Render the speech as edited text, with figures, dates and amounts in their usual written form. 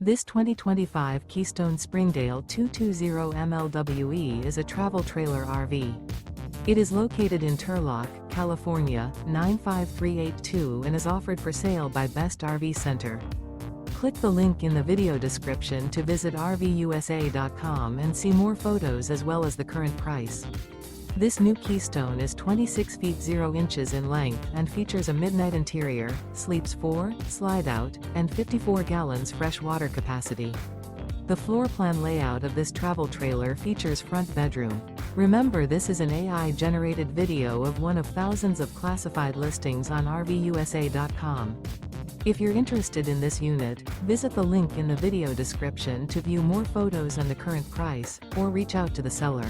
This 2025 Keystone Springdale 220 MLWE is a travel trailer RV. It is located in Turlock, California, 95382 and is offered for sale by Best RV Center. Click the link in the video description to visit RVUSA.com and see more photos as well as the current price. This new Keystone is 26 feet 0 inches in length and features a midnight interior, sleeps 4, slide-out, and 54 gallons fresh water capacity. The floor plan layout of this travel trailer features front bedroom. Remember, this is an AI-generated video of one of thousands of classified listings on RVUSA.com. If you're interested in this unit, visit the link in the video description to view more photos and the current price, or reach out to the seller.